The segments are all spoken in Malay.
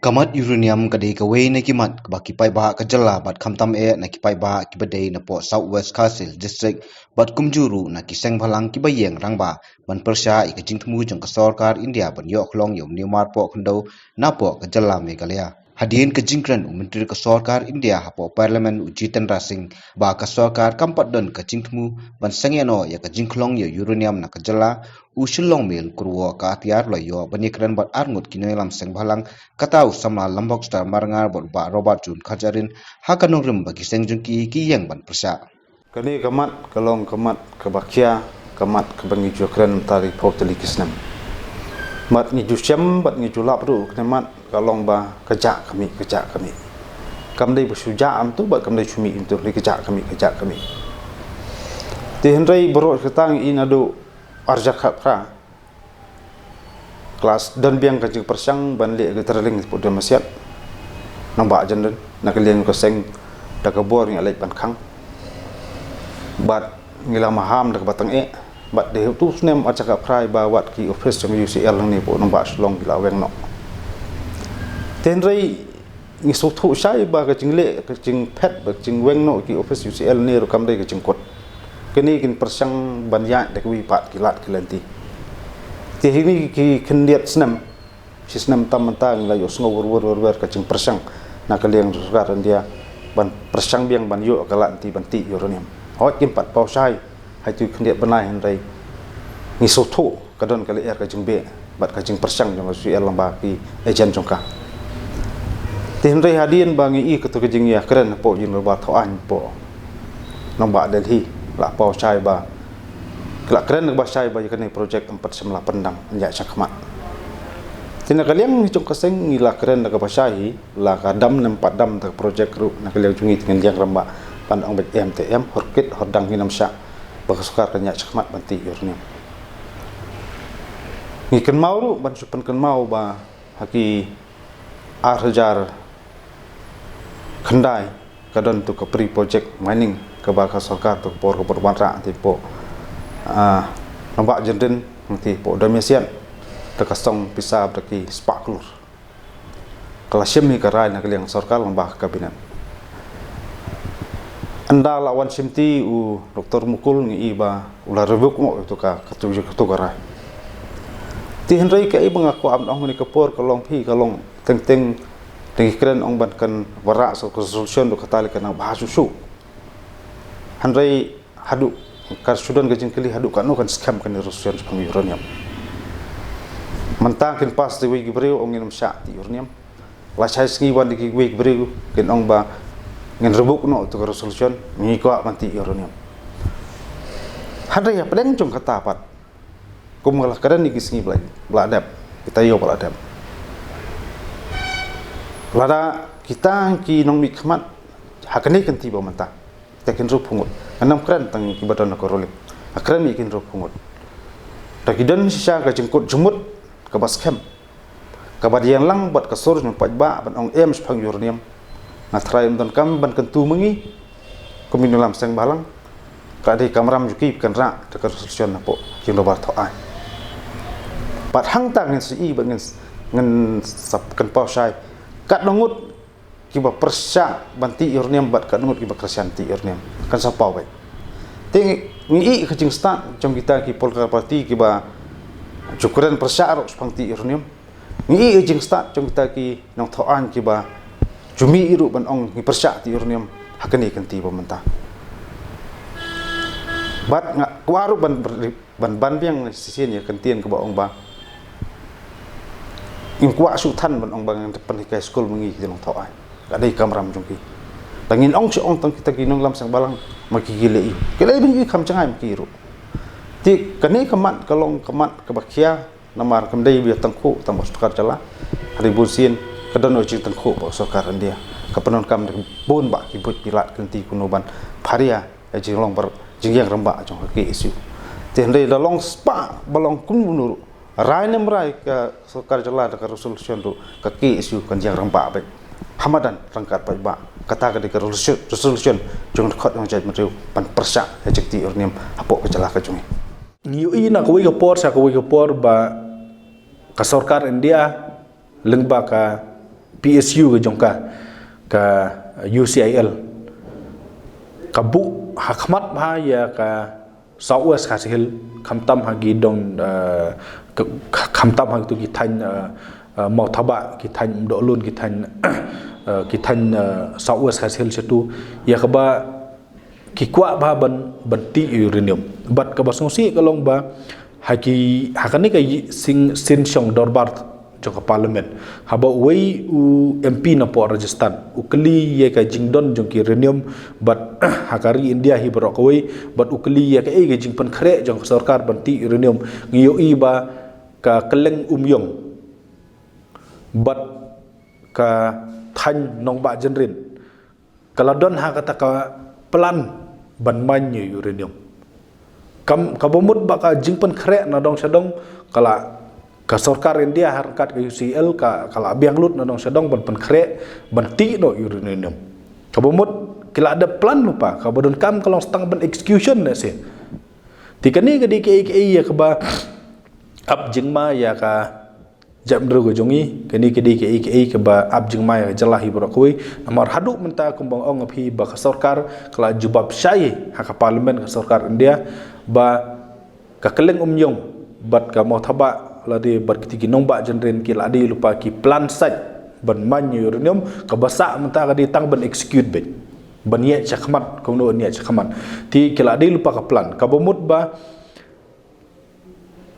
Kamat uranium kadai kawai na kimat baki pai bah kajala bat kamtam na kipai bah kibadai na po Southwest Kasil district bat kumjuru na kiseng balang kibayeng rangba ban persya ikajing temu jeng kesorkar India ban yok long yom niumar po kendo na po kajala Meghalaya. Hadirin kejingkran Menteri Kesorkar India hapo Parlimen Jitendra Singh ba kesorkar kampat don kejingtemu ban sengeno ya kejingklong ya uranium na kajala usulong mil kurwo ka atiar lo yo banikran bat arngut kinoy lam seng balang katau sama lambok star marangar bot ba Robert Jun Kajarin hakanong rim bagi seng jungki ki yang ban persya. Kani kamat kalong kamat kebakia kamat kebangi jokren tari poteli kisnam. Mat ni jusyam bat ni julap tu kamat kalong ba kejak kami. Kam dai bersuja am tu bat kam dai cumi untuk li kejak kami. Ti hendrai berot ketang inado arjak khapra. Kelas dan biang kajik persang ban li terling pu dan masyat. Nampak jen nak lian ko seng dak bor ngi alai ban khang. Bat ngila maham dak batang bat de tu snem acak prai ba wat ki office jong UCL ni po nampak slong gila weng no. Tenrei ngi sothu sai ba ka jingle ka jing pet ba jing weng no ki office UCL ni ro kam dai ka jing kot. Kini kin persang banyak dak wi pat kilat kilanti. Ti hini ki kendiat snem si snem tam mentang la yo sngo wur ka jing persang na ka liang sugar dia ban persang biang ban yo ka lanti banti uranium. Hot kim pat pau sai hai tu kendiat benai hendai ngi sothu kadon kali ka jing be bat ka jing persang jong UCL lamba ki ejen jongka. Hendrai hadian bangi i ketu kejing ya keren po jin ba thoan po nomba Delhi la po chai ba la keren ba chai ba yakni projek 498 pendang nya sakmat tina kaliang ni jong kaseng ni la keren ka pasai la ka dam 4 dam ta projek ru na kaliang jungi dengan yang ramba pan ong MTM horkit hodang hinam sya ba sukar ka nya sakmat banti urni ni ken mau ru ban supan ken mau ba haki arjar kendai kadon tu ke pre project mining ke bakal sarkar tu por ke perbanra tipo nampak jenden nanti po domesian tekasong pisab deki spaklur kalasim ni karai nak liang sarkar lambah kabinet anda lawan simti u doktor mukul ngi iba ulah rebuk mo tu ka ketuju tu karai ti hendrai ke mengaku am ong ni kepor kalong pi kalong teng tinggi keren ong ban kan warak so resolution do katali kan bahas susu handrai hadu kar sudan gajin kali hadu kan scam kan resolution sepang uranium mentang kin pas di wig breu ong inam sya ti uranium la chai sngi wan di wig breu kin ong ba ngin rebuk no to resolution ngi ko manti uranium handrai ya pedeng jong kata pat kum ngalah kadan ni kisngi bladap kita yo bladap lada kita ki nong mikmat hakane kan tiba manta kita kin rup pungut anam kran tang ki badan ko rolik akran mi kin rup pungut takidan sisa ka jengkut jumut ka baskem ka badian lang bat ka sur nang pajba ban ong em spang uranium ngatrai don kam ban kan tu mengi kominulam seng balang ka di kamram juki kan ra ta ka resolution po kin do bar tho ai bat hang tang si ban ngen sap kan pau sai kat nungut kiba persya banti uranium bat kat nungut kiba kersanti uranium kan sapau baik ting ngi kecing start jom kita ki polkar parti kiba cukuran persya ro spangti uranium ngi kecing start jom kita ki nong thoan kiba jumi iru ban ong ngi persya ti uranium hakani kan ti pemerintah bat waru ban biang sisian ya kentien kiba ong ba in kuat sultan ban ong bang pendidikan school mengi di long thawai kadai kamram jongki dangin ong ong tang kita ginong lam sang balang maki gilei kelai bingi kam changai maki ru ti kani kamat kalong kamat kebakia namar kamdai bi tangku tambah sukar jala ribu sin kadon ojing tangku ba sukar dia kapenon kam bun ba ki but pilat kenti kunoban pharia ejing long bar jingyang ramba jong ki isu ti ndai da long spa balong kun bunuru rai nem rai ka sukar jala ka resolution tu ka ki isu kan yang ramba baik hamadan rangkat baik ba kata ka di resolution jong khot jong jai materiu pan persa ejekti urnium apok ka jala ka jong Ngiu ina kuwi ka por sa kuwi ka por ba ka sarkar India lengba ka PSU ke jongka ka UCIL kabu hakmat bah ya ka Southwest Kasihil kamtam hagi dong kamtam hagi tu kitan mau tabak kitan dolun kitan kitan Southwest Kasihil situ ya kaba kikwa bah banti uranium bat kabasngsi kalong ba haki hakani ka sin shong dorbar jong parliament haba wei u MP na po Rajasthan ukli ye ka jingdon jong ki uranium bat hakari India hi barok wei bat ukli ye ka e jing pan khre jong sarkar banti uranium ngiyo i ba ka keleng umyong bat ka than nong ba jenrin kaladon ha kata ka plan ban manye uranium kam kabomut ba ka jing pan khre na dong sadong kala ka sarkar India harkat ke UCL ka kala biang lut na dong sadong ban khre banti no uranium kabomut kila ada plan lupa kabodon kam kalong stang ban execution na se tikani ka di ke ya ka ba ab jingma ya ka jam dru go jongi kani ke di ke ba ab jingma ya jalahi brokoi amar hadu menta kumbang ong phi ba ka sarkar kala jubab syai ha ka parlimen ka sarkar India ba ka keleng umyong bat ka mau thaba ladi berkiti nombak jenren ki ladi lupa ki plan saj ban manyu uranium ka basa menta ka di tang ban execute ban ye chakmat ko no ye chakmat ti ki ladi lupa ka plan ka bomut ba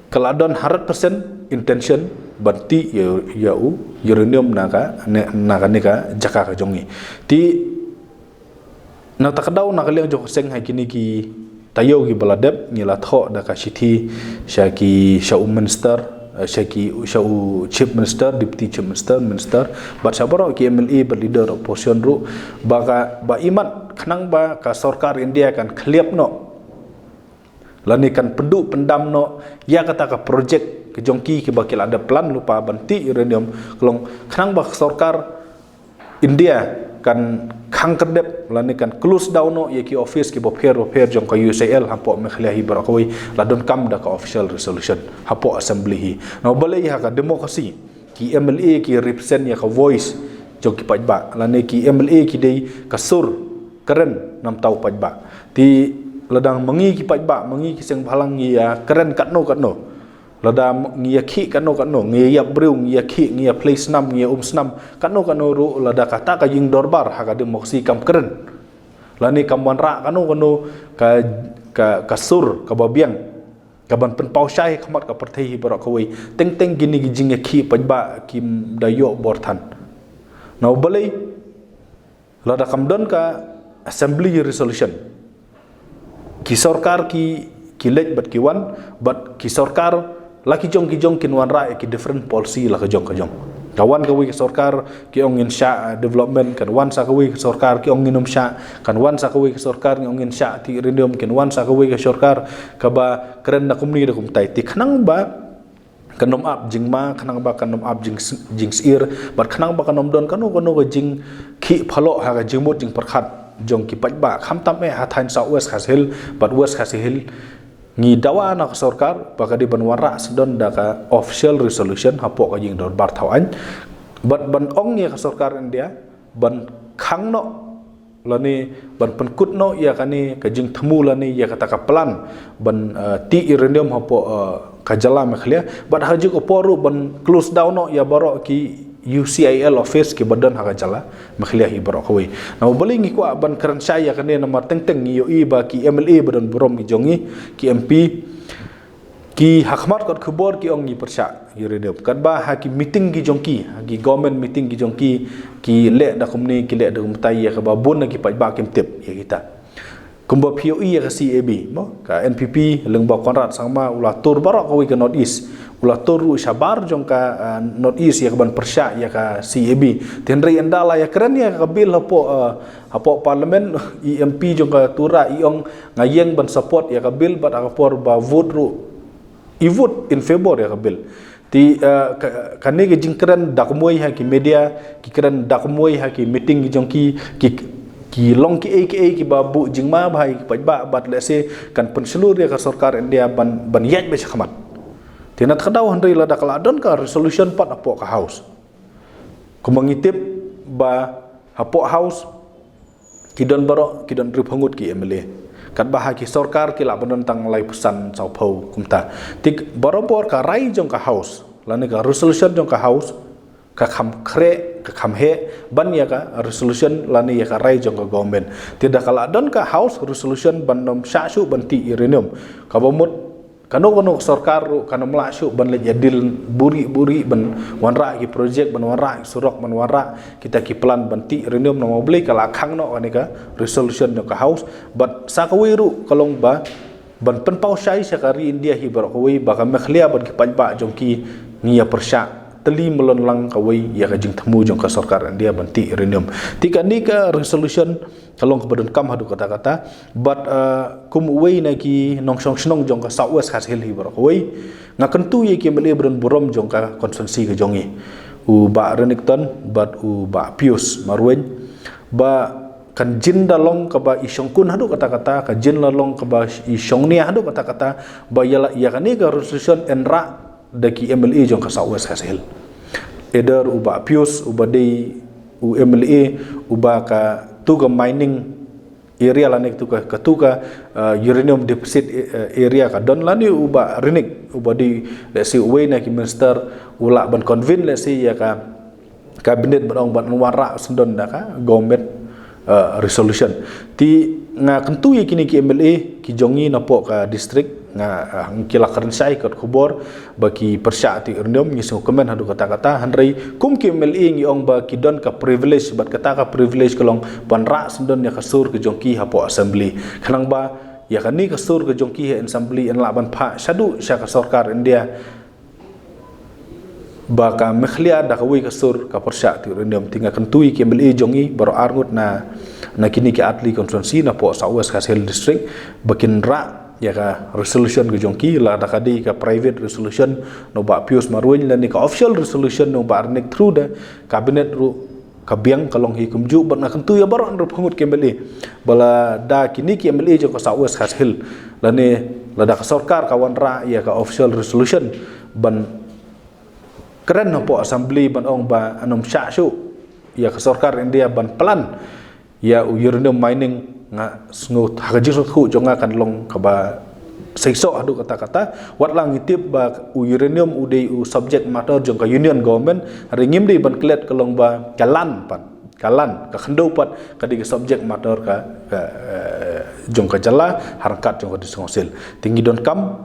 kaladon 100% intention banti yau uranium naga nika jaka ka jongi ti na takdaw na kaliang jok seng ha kini ki tayo gi baladep ngila tho da ka sithi syaki syau minister syaki syau chief minister deputy chief minister bat sabaro ki MLA ber leader opposition ru ba imat khnang ba ka sarkar India kan khliap no lani kan pendu pendam no ya kata ka project ke jongki ke bakil ada plan lupa banti uranium kelong khnang ba sarkar India kan khang kerdep lani kan close down no ye ki office ki boper jong ka UCL hapo mekhliahi barakoi ladon kam da ka official resolution hapo assembly hi no bale ha ka demokrasi ki MLA ki represent ya ka voice jong ki pajba lani ki MLA ki dei ka sur keren nam tau pajba ti ladang mengi ki pajba mengi ki seng bhalang ya keren katno lada ngia khi kano ngia breu ngia khi ngia place nam ngia snam kano ru lada kata ka ying dorbar ha ka demokrasi kam keren lani kam wanra kano ka sur ka babiang ka ban pen pau syai khamat ka perthei barak koi teng gini gi jinga khi pajba kim dayo borthan now balai lada kam don ka assembly resolution ki sarkar ki lej bat ki wan bat ki sarkar laki jong kin wan ra ki different policy la ka jong kawan ka wi sarkar ki ong insya development kan wan sa ka wi sarkar ki ong inum sya kan wan sa ka wi sarkar ong insya ti rindom kin wan sa ka wi sarkar ka ba keren na kumni da kum tai ti khnang ba kanom up jingma khnang ba kanom up jing sir bat khnang ba kanom don kanu ka jing khi phalo ha ka jingmut jing parkhat jong ki pajba khamtam e ha thain Southwest Kasihil bat West Kasihil ngi dawa na sarkar bakadi banwara sedon da ka official resolution hapo ka jing dor bar thawan bat ban ong ye ka sarkar India ban khang no lani ban penkut no ya kani ka jing themu lani ya kata ka plan ban ti uranium hapo ka jala mekhlia bat haji ko poru ban close down no ya baro ki UCIL office ki badan ha ka jala mekhlia hi baro koi na bali ngi ko ban kran saya kani namar teng yo i ba ki MLA badan borom ki jongi ki MP ki hakmat kot khubor ki ong ni persya uranium kat ba ha ki meeting ki jongki ha ki government meeting ki jongki ki le da kumni ki le da kumtai ya ka ba bon ki pajba kim tip ya kita kumba POE ya ka CAB mo ka NPP leng ba konrad sangma ula tur barok ko ke north east ula tur sabar jong ka north east ya ka ban persya ya ka CAB tenri andala ya keren ya ka bil hapo parlimen EMP jong ka tura iong ngayeng ban support ya ka bil bat ka por ba vote ru i vote in favor ya ka bil ti kani ke jingkran dakmoy ha ki media ki kran dakmoy ha ki meeting jong ki long ki aka ki babu jingma bhai ki pajba bat lese kan penselur ya ka sarkar India ban yaj be khamat tinat khadaw handri la dakala don ka resolution pat apo ka house mengitip ba hapok house kidon barok kidon ripangut ki MLA kat bah ki sarkar ki la penentang lai pesan sau phau kumta tik barobor ka rai jong ka house lani ka resolution jong ka house ka kham khre ka kham he ban ya ka resolution lani ya ka rai jong ka government tidak kala don ka house resolution ban nom sha shu ban ti uranium ka bomut kanu sarkar kanu melasuk ban le jadil buri ban wanra ki project ban wanra surok ban wanra kita ki plan ban ti uranium no beli kala khang no ani ka resolution no ka house but sakawiru kalong ba ban pen pau sai sakari India hi bar koi ba ka mekhlia ban ki panba jongki niya persya teli melon lang kawai ya ka jing temu jong ka sarkar India ban ti uranium tika ni ka resolution kalong kebadan kam hadu kata-kata but kum wei na ki nong song snong jong ka southwest hasil hi bar koi ngakentu ye ki mele beren borom jong ka konsensi ka jongi u ba renikton but u ba pius marwen ba kan jin dalong ka ba isongkun hadu kata-kata ka jin lalong ka ba isongnia hadu kata-kata ba ya ka ni ka resolution enra daki MLA jong ka southwest hasil eder uba pius uba dei u MLA uba ka tuga mining area lanik tuga uranium deposit area ka don lani uba rinik uba di let's say way na ki minister ula ban convene let's say ya ka kabinet ban wara sendon da ka government resolution ti nga kentu ye kini ki MLA ki jongi na po ka district nga kila kerensai kat kubor bagi persyati uranium ni so komen hadu kata-kata handrai kum ki MLA ngi ong ba ki don ka privilege bat kata ka privilege kolong banra sendon ya kasur ke jongki hapo assembly kanang ba ya kani kasur ke jongki assembly en laban pha sadu sya ka sarkar India ba ka mekhlia da ka wi kasur ka persyati uranium tinga kentui ki MLA jongi baro arngut na kini ki atli konstituensi na po southwest hasil district bakin ra ya ka resolution ke jongki la da kadi ka private resolution no ba pius marwen la ni ka official resolution no ba arnik through the cabinet ru ka biang kalong hi kumju ban akan tu ya baron ru phangut ke MLA bala da kini ki MLA jo ka southwest hasil la ni la da ka sarkar ka wanra ya ka official resolution ban keren no po assembly ban ong ba anom sha shu ya ka sarkar India ban plan ya uranium mining nga sngot hagajir khu jonga kan long ka ba seiso adu kata-kata wat lang itip ba uranium udei subject matter jong ka union government ringim di ban klet kalong ba kalan ka khendau pat ka di subject matter ka jong ka jala harkat jong ka disongsil tinggi don kam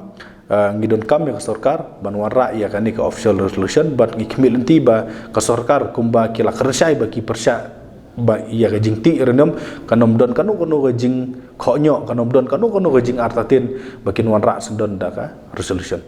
ngidon kam ya ka sarkar ban wara ya kan ni ka official resolution bat ngikmil enti ba ka sarkar kumba kila kersai ba ki persya ba iya ka jing ti uranium kanom don kanu ka jing khonyo kanom don kanu ka jing artatin bakin wanra sendon da ka resolution